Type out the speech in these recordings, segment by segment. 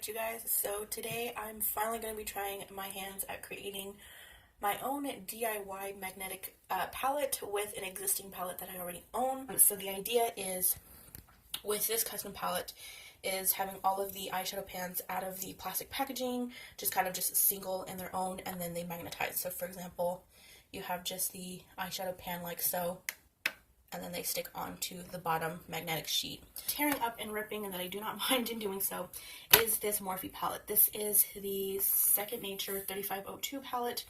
Alright you guys, so today I'm finally going to be trying my hands at creating my own DIY magnetic palette with an existing palette that I already own. So the idea is, with this custom palette, is having all of the eyeshadow pans out of the plastic packaging, just kind of just single in their own, and then they magnetize. So for example, you have just the eyeshadow pan like so, and then they stick onto the bottom magnetic sheet. Tearing up and ripping, and that I do not mind in doing so, is this Morphe palette. This is the Second Nature 3502 palette.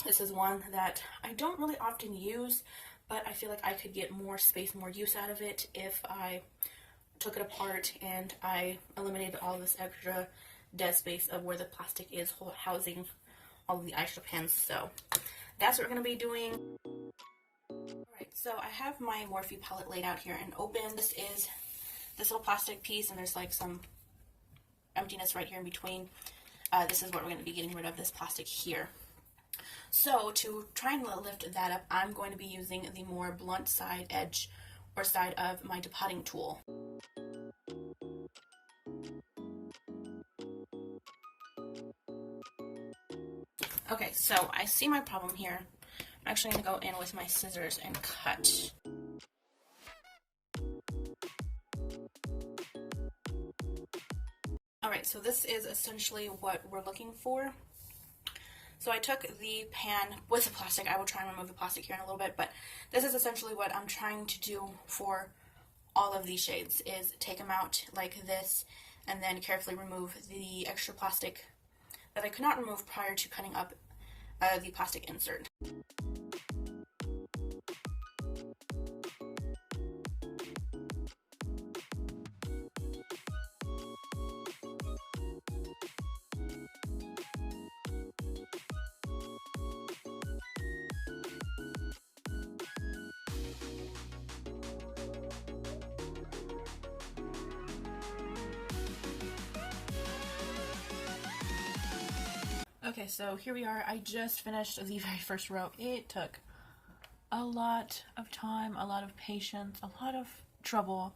This is one that I don't really often use, but I feel like I could get more space, more use out of it if I took it apart and I eliminated all this extra dead space of where the plastic is housing all of the eyeshadow pans. So that's what we're going to be doing. Alright, so I have my Morphe palette laid out here and open. This is this little plastic piece, and there's like some emptiness right here in between. This is what we're going to be getting rid of, this plastic here. So to try and lift that up, I'm going to be using the more blunt side edge or side of my depotting tool. Okay, so I see my problem here. I'm actually going to go in with my scissors and cut. Alright, so this is essentially what we're looking for. So I took the pan with the plastic. I will try and remove the plastic here in a little bit, but this is essentially what I'm trying to do for all of these shades, is take them out like this and then carefully remove the extra plastic that I could not remove prior to cutting up the plastic insert. Okay, so here we are. I just finished the very first row. It took a lot of time, a lot of patience, a lot of trouble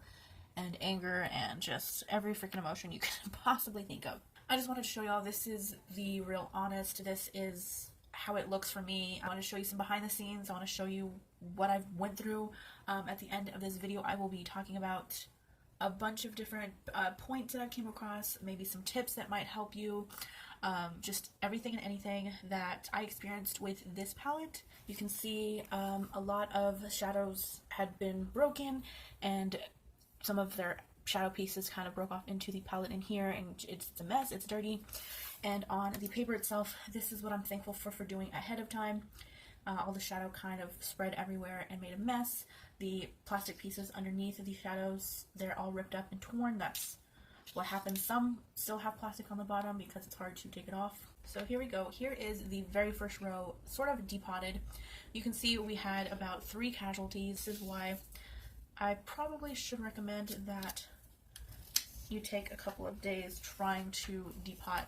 and anger, and just every freaking emotion you can possibly think of. I just wanted to show y'all this is the real honest. This is how it looks for me. I want to show you some behind the scenes. I want to show you what I've went through. At the end of this video, I will be talking about a bunch of different points that I came across, maybe some tips that might help you. Just everything and anything that I experienced with this palette. You can see a lot of shadows had been broken, and some of their shadow pieces kind of broke off into the palette in here, and it's a mess, it's dirty. And on the paper itself, this is what I'm thankful for doing ahead of time. All the shadow kind of spread everywhere and made a mess. The plastic pieces underneath the shadows, they're all ripped up and torn. That's what happens. Some still have plastic on the bottom because it's hard to take it off. So here we go. Here is the very first row, sort of depotted. You can see we had about 3 casualties. This is why I probably should recommend that you take a couple of days trying to depot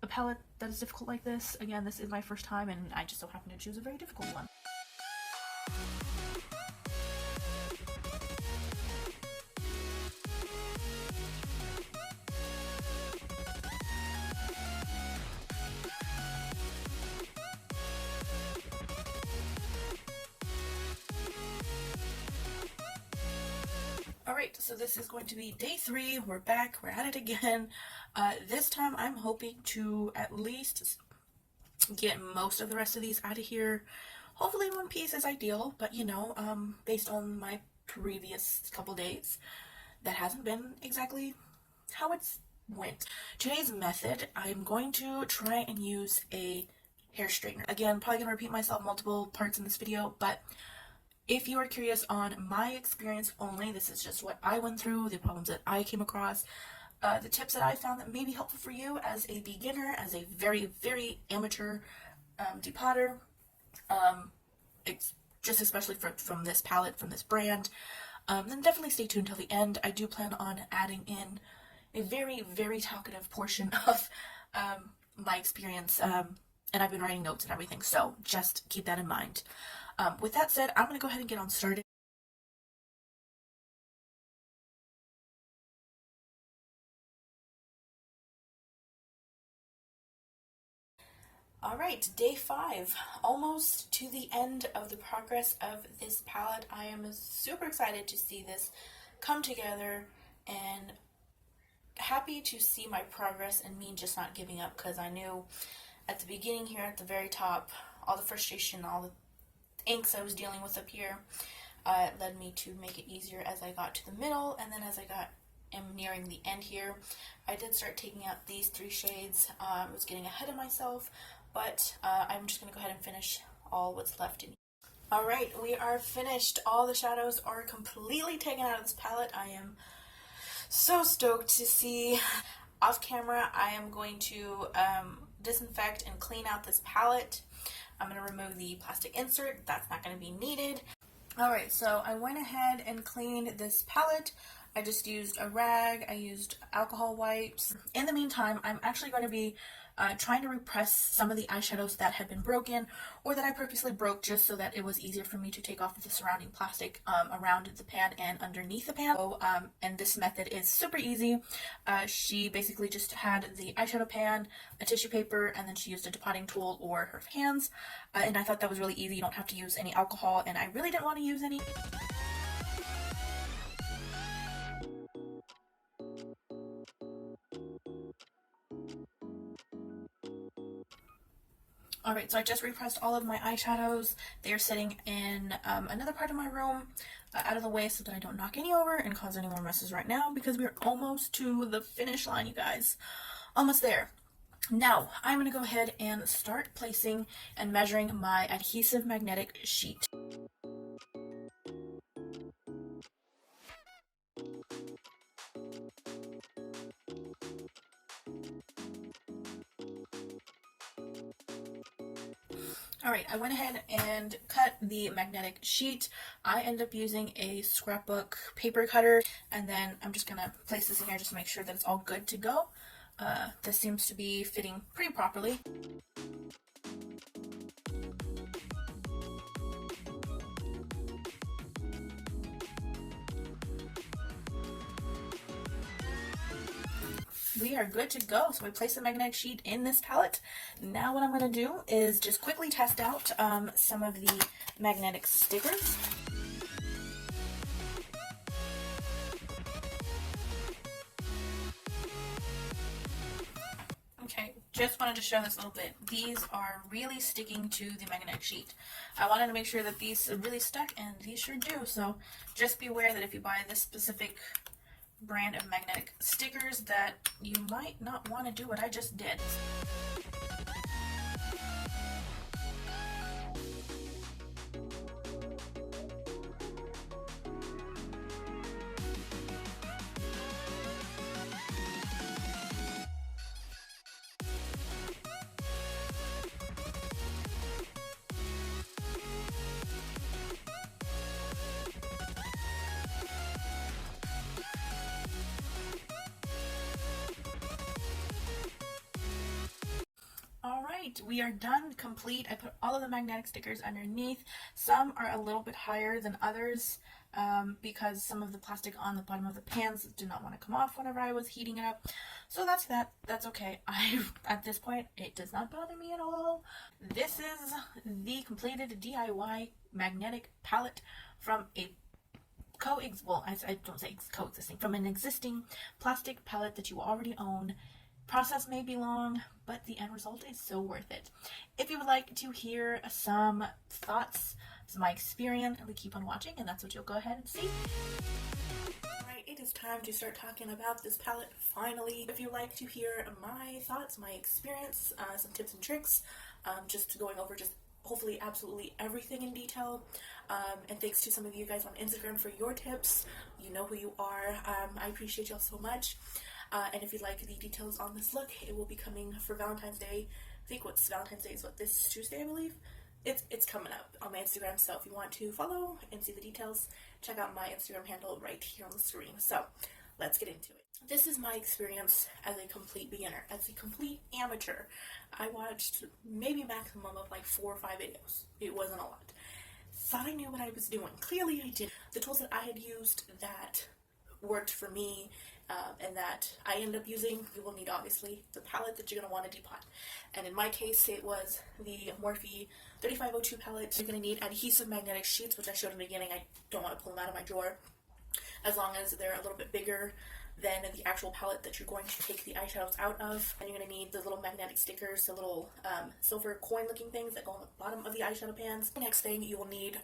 a palette that is difficult like this. Again, this is my first time, and I just so happen to choose a very difficult one. Alright, so this is going to be day 3. We're back. We're at it again. This time I'm hoping to at least get most of the rest of these out of here. Hopefully one piece is ideal, but you know, based on my previous couple days, that hasn't been exactly how it's went. Today's method, I'm going to try and use a hair straightener. Again, probably going to repeat myself multiple parts in this video, but if you are curious on my experience only, this is just what I went through, the problems that I came across, the tips that I found that may be helpful for you as a beginner, as a very, very amateur depotter, just especially from this palette, from this brand. Then definitely stay tuned till the end. I do plan on adding in a very, very talkative portion of my experience, and I've been writing notes and everything, so just keep that in mind. With that said, I'm going to go ahead and get on started. Alright, day 5. Almost to the end of the progress of this palette. I am super excited to see this come together and happy to see my progress and me just not giving up, because I knew at the beginning here at the very top, all the frustration, all the inks I was dealing with up here led me to make it easier as I got to the middle, and then as I am nearing the end here, I did start taking out these 3 shades. I was getting ahead of myself, but I'm just going to go ahead and finish all what's left in here. Alright, we are finished. All the shadows are completely taken out of this palette. I am so stoked to see. Off camera, I am going to disinfect and clean out this palette. I'm going to remove the plastic insert. That's not going to be needed. Alright, so I went ahead and cleaned this palette. I just used a rag. I used alcohol wipes. In the meantime, I'm actually going to be trying to repress some of the eyeshadows that had been broken, or that I purposely broke just so that it was easier for me to take off the surrounding plastic around the pan and underneath the pan. So, and this method is super easy. She basically just had the eyeshadow pan, a tissue paper, and then she used a depotting tool or her hands. And I thought that was really easy. You don't have to use any alcohol, and I really didn't want to use any. Alright, so I just repressed all of my eyeshadows. They are sitting in another part of my room, out of the way so that I don't knock any over and cause any more messes right now, because we're almost to the finish line, you guys. Almost there. Now, I'm going to go ahead and start placing and measuring my adhesive magnetic sheet. Alright, I went ahead and cut the magnetic sheet. I end up using a scrapbook paper cutter, and then I'm just going to place this in here just to make sure that it's all good to go. This seems to be fitting pretty properly. We are good to go. So I placed the magnetic sheet in this palette. Now what I'm going to do is just quickly test out some of the magnetic stickers. Okay, just wanted to show this a little bit. These are really sticking to the magnetic sheet. I wanted to make sure that these really stuck, and these sure do. So just be aware that if you buy this specific brand of magnetic stickers, that you might not want to do what I just did. Alright, we are done, complete. I put all of the magnetic stickers underneath. Some are a little bit higher than others because some of the plastic on the bottom of the pans did not want to come off whenever I was heating it up. So that's that. That's okay. At this point, it does not bother me at all. This is the completed DIY magnetic palette from a I don't say coexisting, from an existing plastic palette that you already own. Process may be long, but the end result is so worth it. If you would like to hear some thoughts, my experience, we keep on watching, and that's what you'll go ahead and see. Alright, it is time to start talking about this palette finally. If you like to hear my thoughts, my experience, some tips and tricks, just going over just hopefully absolutely everything in detail, and thanks to some of you guys on Instagram for your tips. You know who you are. I appreciate y'all so much. And if you'd like the details on this look, it will be coming for Valentine's Day. I think Valentine's Day is this Tuesday, I believe. It's coming up on my Instagram, so if you want to follow and see the details, check out my Instagram handle right here on the screen. So let's get into it. This is my experience as a complete beginner, as a complete amateur. I watched maybe a maximum of like 4 or 5 videos. It wasn't a lot. Thought I knew what I was doing. Clearly I did. The tools that I had used that worked for me, and that I ended up using. You will need, obviously, the palette that you're going to want to depot. And in my case, it was the Morphe 3502 palette. You're going to need adhesive magnetic sheets, which I showed in the beginning. I don't want to pull them out of my drawer, as long as they're a little bit bigger than the actual palette that you're going to take the eyeshadows out of. And you're going to need the little magnetic stickers, the little silver coin looking things that go on the bottom of the eyeshadow pans. The next thing you will need,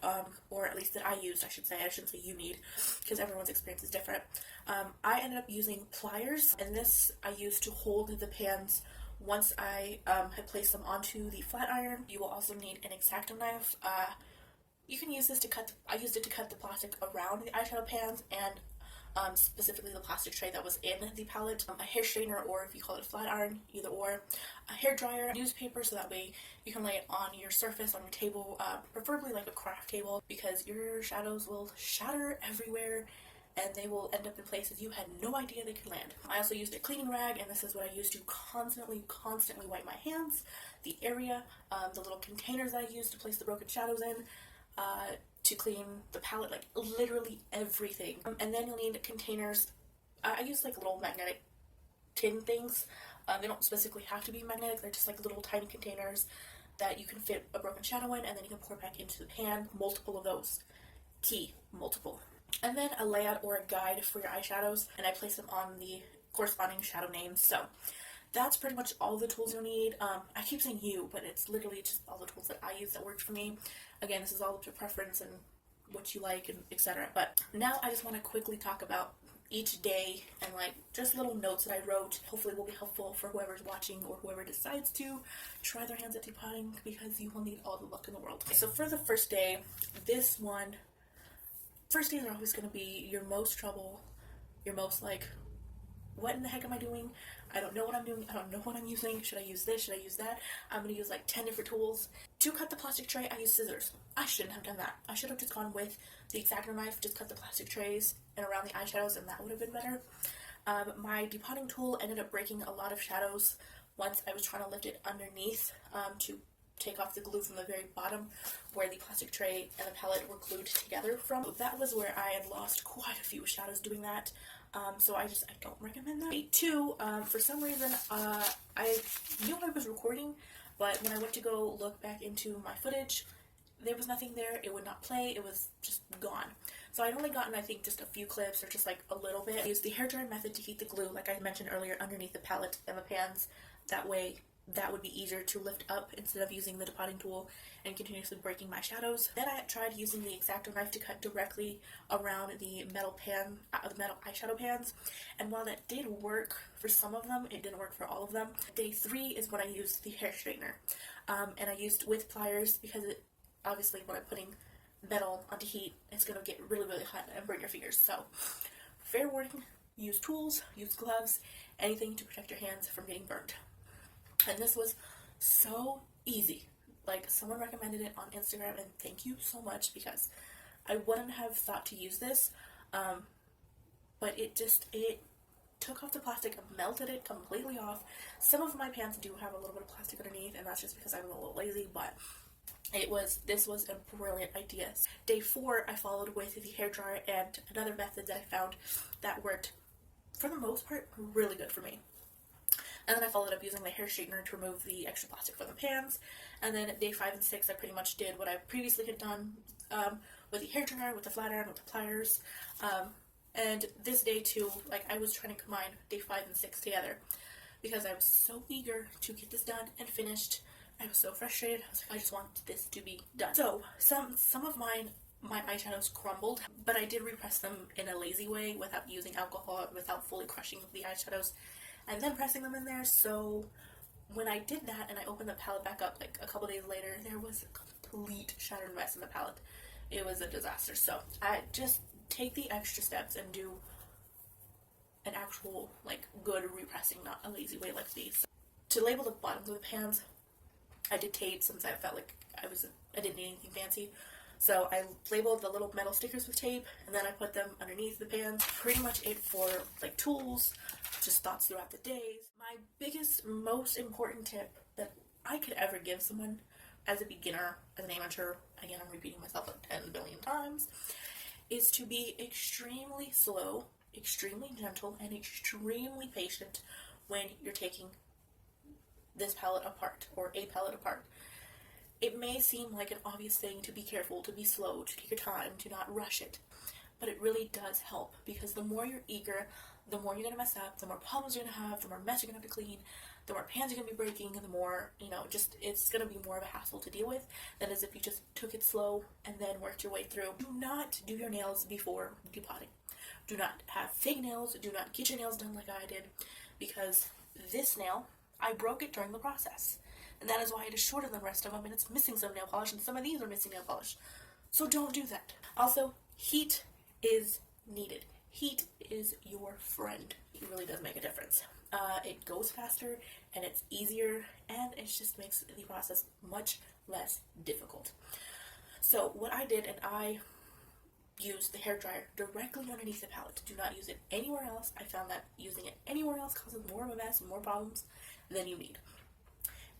or at least that I used, I shouldn't say you need, because everyone's experience is different. I ended up using pliers, and this I used to hold the pans once I had placed them onto the flat iron. You will also need an X-Acto knife. You can use this to cut, I used it to cut the plastic around the eyeshadow pans, and specifically the plastic tray that was in the palette, a hair straightener, or if you call it a flat iron, either or, a hair dryer, newspaper, so that way you can lay it on your surface, on your table, preferably like a craft table, because your shadows will shatter everywhere and they will end up in places you had no idea they could land. I also used a cleaning rag, and this is what I used to constantly wipe my hands, the area, the little containers that I used to place the broken shadows in, to clean the palette, like literally everything. And then you'll need containers. I use like little magnetic tin things. They don't specifically have to be magnetic, they're just like little tiny containers that you can fit a broken shadow in, and then you can pour back into the pan. Multiple of those. Key, multiple. And then a layout or a guide for your eyeshadows, and I place them on the corresponding shadow names. So that's pretty much all the tools you'll need. I keep saying you, but it's literally just all the tools that I use that worked for me. Again, this is all up to preference and what you like and etc. But now I just want to quickly talk about each day and like just little notes that I wrote. Hopefully will be helpful for whoever's watching or whoever decides to try their hands at depotting, because you will need all the luck in the world. So for the first day, first days are always going to be your most trouble, your most like, what in the heck am I doing? I don't know what I'm doing. I don't know what I'm using. Should I use this? Should I use that? I'm going to use like 10 different tools. To cut the plastic tray, I use scissors. I shouldn't have done that. I should have just gone with the X-Acto knife, just cut the plastic trays and around the eyeshadows, and that would have been better. My depotting tool ended up breaking a lot of shadows once I was trying to lift it underneath to take off the glue from the very bottom where the plastic tray and the palette were glued together from. That was where I had lost quite a few shadows doing that. So I don't recommend that. Two, for some reason, I knew I was recording, but when I went to go look back into my footage, there was nothing there. It would not play. It was just gone. So I'd only gotten, I think, just a few clips or just like a little bit. I used the hair dryer method to heat the glue, like I mentioned earlier, underneath the palette and the pans. That way, that would be easier to lift up instead of using the depotting tool and continuously breaking my shadows. Then I tried using the X-Acto knife to cut directly around the metal eyeshadow pans, and while that did work for some of them, it didn't work for all of them. Day 3 is when I used the hair straightener, and I used with pliers, because it obviously when I'm putting metal onto heat, it's going to get really hot and burn your fingers. So fair warning, use tools, use gloves, anything to protect your hands from getting burned. And this was so easy. Like, someone recommended it on Instagram, and thank you so much, because I wouldn't have thought to use this, but it took off the plastic, melted it completely off. Some of my pans do have a little bit of plastic underneath, and that's just because I'm a little lazy, but this was a brilliant idea. Day 4, I followed with the hair dryer and another method that I found that worked, for the most part, really good for me. And then I followed up using the hair straightener to remove the extra plastic from the pans. And then day 5 and 6, I pretty much did what I previously had done with the hair dryer, with the flat iron, with the pliers. And this day too, like, I was trying to combine day 5 and 6 together because I was so eager to get this done and finished. I was so frustrated. I was like, I just want this to be done. So some of my eyeshadows crumbled, but I did repress them in a lazy way without using alcohol, without fully crushing the eyeshadows and then pressing them in there. So when I did that and I opened the palette back up like a couple days later, there was a complete shattered mess in the palette. It was a disaster. So I just take the extra steps and do an actual, like, good repressing, not a lazy way like these. To label the bottoms of the pans, I did tape, since I felt like I didn't need anything fancy. So I labeled the little metal stickers with tape, and then I put them underneath the pans. Pretty much it for, like, tools, just thoughts throughout the days. My biggest, most important tip that I could ever give someone as a beginner, as an amateur, again, I'm repeating myself like 10 billion times, is to be extremely slow extremely gentle and extremely patient when you're taking this palette apart, or a palette apart. It may seem like an obvious thing to be careful, to be slow, to take your time, to not rush it, but it really does help, because the more you're eager, the more you're going to mess up, the more problems you're going to have, the more mess you're going to have to clean, the more pans you're going to be breaking, and the more, just it's going to be more of a hassle to deal with than as if you just took it slow and then worked your way through. Do not do your nails before depotting. Do not have fake nails. Do not get your nails done like I did, because this nail, I broke it during the process. And that is why it is shorter than the rest of them, and it's missing some nail polish, and some of these are missing nail polish. So don't do that. Also, heat is needed. Heat is your friend. It really does make a difference. It goes faster, and it's easier, and it just makes the process much less difficult. So what I did, and I used the hairdryer directly underneath the palette. Do not use it anywhere else. I found that using it anywhere else causes more of a mess and more problems than you need.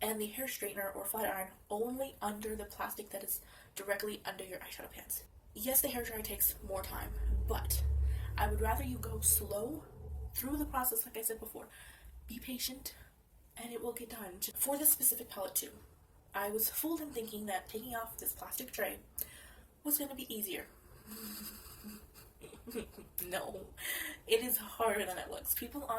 And the hair straightener or flat iron only under the plastic that is directly under your eyeshadow pans. Yes, the hairdryer takes more time, but I would rather you go slow through the process, like I said before. Be patient, and it will get done. For this specific palette too, I was fooled in thinking that taking off this plastic tray was going to be easier. No, it is harder than it looks. People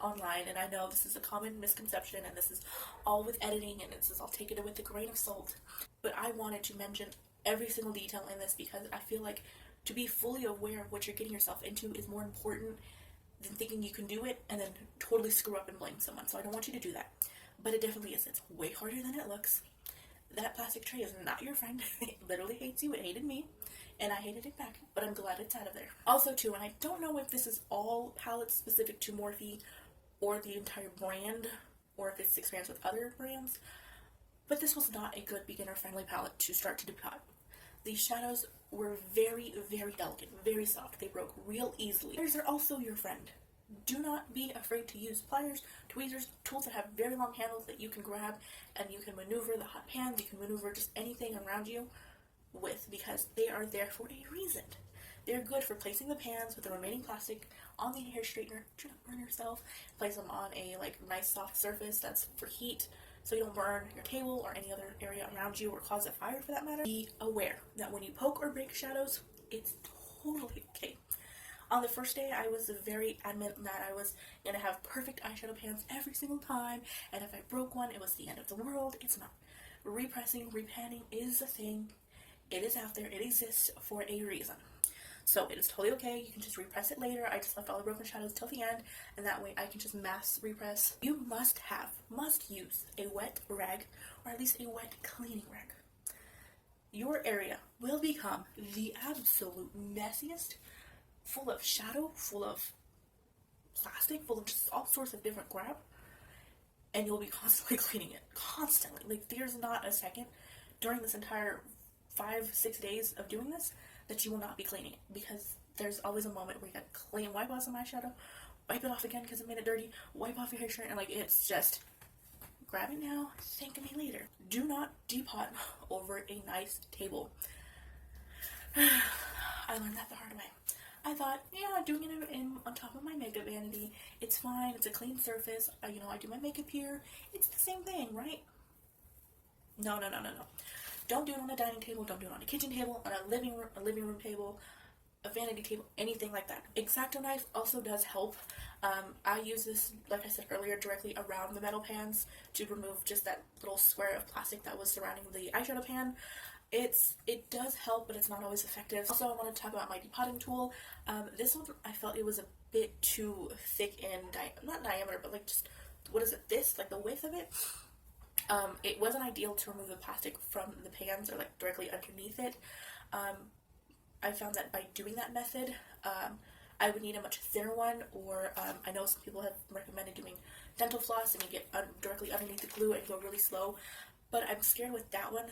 online, and I know this is a common misconception, and this is all with editing, and this is all taken with a grain of salt, but I wanted to mention every single detail in this, because I feel like to be fully aware of what you're getting yourself into is more important than thinking you can do it and then totally screw up and blame someone. So I don't want you to do that, but it definitely is. It's way harder than it looks. That plastic tray is not your friend. It literally hates you. It hated me, and I hated it back, but I'm glad it's out of there. Also too, and I don't know if this is all palettes specific to Morphe or the entire brand, or if it's experienced with other brands, but this was not a good beginner-friendly palette to start to depot. These shadows were very, very delicate, very soft. They broke real easily. Pliers are also your friend. Do not be afraid to use pliers, tweezers, tools that have very long handles that you can grab and you can maneuver the hot pans, you can maneuver just anything around you with, because they are there for a reason. They're good for placing the pans with the remaining plastic on the hair straightener. Do not burn yourself. Place them on a nice soft surface that's for heat, so you don't burn your table or any other area around you, or cause a fire for that matter. Be aware that when you poke or break shadows, it's totally okay. On the first day, I was very adamant that I was going to have perfect eyeshadow pans every single time, and if I broke one, it was the end of the world. It's not. Repressing, repanning is a thing. It is out there. It exists for a reason. So it is totally okay. You can just repress it later. I just left all the broken shadows till the end, and that way I can just mass repress. You must use a wet rag, or at least a wet cleaning rag. Your area will become the absolute messiest, full of shadow, full of plastic, full of just all sorts of different crap, and you'll be constantly cleaning it. Constantly. Like, there's not a second during this entire 5-6 days of doing this that you will not be cleaning it, because there's always a moment where you gotta clean, wipe off some eyeshadow, wipe it off again because it made it dirty, wipe off your hair shirt, and it's just, grab it now, thank me later. Do not depot over a nice table. I learned that the hard way. I thought, yeah, doing it on top of my makeup vanity, it's fine, it's a clean surface, I do my makeup here, it's the same thing, right? No. Don't do it on a dining table, don't do it on a kitchen table, on a living room table, a vanity table, anything like that. X-Acto knife also does help. I use this, like I said earlier, directly around the metal pans to remove just that little square of plastic that was surrounding the eyeshadow pan. It does help, but it's not always effective. Also, I want to talk about my depotting tool. This one, I felt it was a bit too thick in, not diameter, but just, the width of it. It wasn't ideal to remove the plastic from the pans or directly underneath it. I found that by doing that method, I would need a much thinner one, or I know some people have recommended doing dental floss and you get directly underneath the glue and go really slow, but I'm scared with that one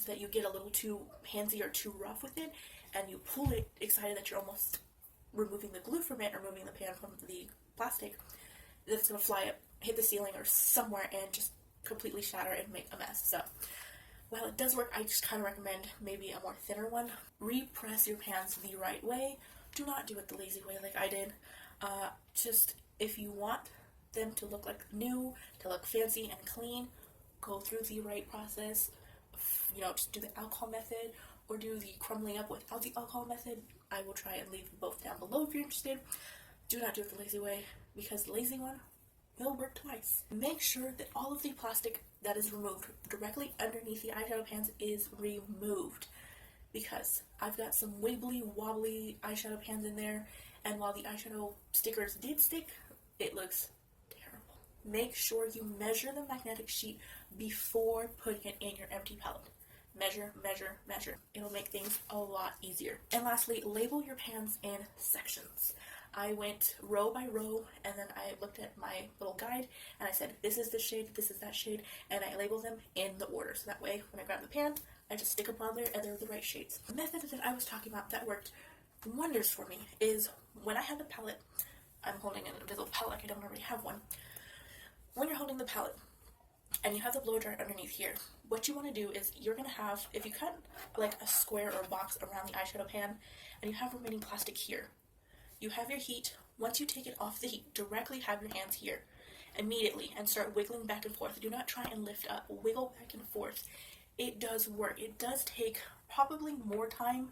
that you get a little too handsy or too rough with it, and you pull it excited that you're almost removing the glue from it, or removing the pan from the plastic, that's going to fly up, hit the ceiling or somewhere, and just completely shatter and make a mess. So while it does work, I just kind of recommend maybe a more thinner one. Repress your pans the right way. do not do it the lazy way like I did. Just if you want them to look like new, to look fancy and clean, go through the right process. You know, just do the alcohol method or do the crumbling up without the alcohol method. I will try and leave both down below if you're interested. Do not do it the lazy way, because the lazy one will work twice. Make sure that all of the plastic that is removed directly underneath the eyeshadow pans is removed, because I've got some wibbly wobbly eyeshadow pans in there, and while the eyeshadow stickers did stick, it looks terrible. Make sure you measure the magnetic sheet before putting it in your empty palette. Measure, measure, measure. It'll make things a lot easier. And lastly, label your pans in sections. I went row by row, and then I looked at my little guide, and I said, this is this shade, this is that shade, and I labeled them in the order. So that way, when I grab the pan, I just stick them on there, and they're the right shades. The method that I was talking about that worked wonders for me is when I had the palette, I'm holding an invisible palette, I don't already have one. When you're holding the palette, and you have the blow dryer underneath here, what you want to do is you're going to have, if you cut like a square or a box around the eyeshadow pan, and you have remaining plastic here, you have your heat. Once you take it off the heat, directly have your hands here immediately and start wiggling back and forth. Do not try and lift up. Wiggle back and forth. It does work. It does take probably more time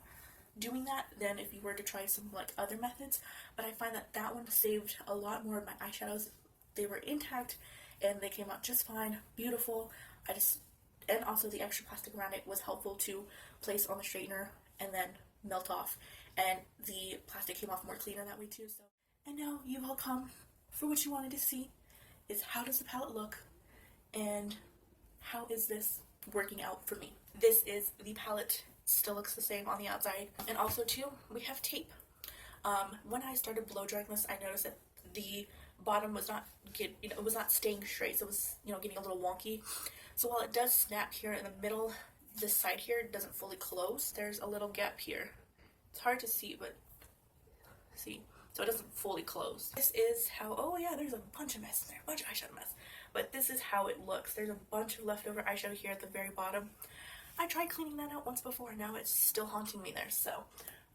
doing that than if you were to try some like other methods, but I find that that one saved a lot more of my eyeshadows. They were intact and they came out just fine, beautiful. And also the extra plastic around it was helpful to place on the straightener and then melt off, and the plastic came off more cleaner that way too. So, and now you've all come for what you wanted to see, is how does the palette look and how is this working out for me. This is the palette, still looks the same on the outside, and also too we have tape. When I started blow drying this, I noticed that the bottom was not it was not staying straight, so it was getting a little wonky. So while it does snap here in the middle, this side here doesn't fully close. There's a little gap here. It's hard to see, but see, so it doesn't fully close. This is how, oh yeah, there's a bunch of mess in there, a bunch of eyeshadow mess. But this is how it looks. There's a bunch of leftover eyeshadow here at the very bottom. I tried cleaning that out once before, and now it's still haunting me there, so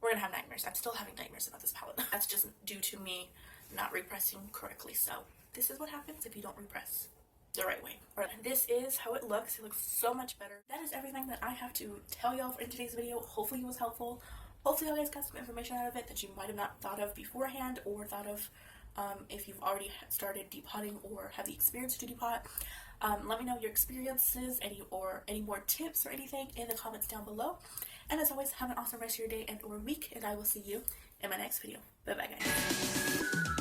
we're gonna have nightmares. I'm still having nightmares about this palette. That's just due to me not repressing correctly, so this is what happens if you don't repress the right way. Alright, this is how it looks. It looks so much better. That is everything that I have to tell y'all in today's video. Hopefully it was helpful. Hopefully you guys got some information out of it that you might have not thought of beforehand, or thought of if you've already started depotting or have the experience to depot. Let me know your experiences, any more tips or anything in the comments down below. And as always, have an awesome rest of your day and or week, and I will see you in my next video. Bye bye guys.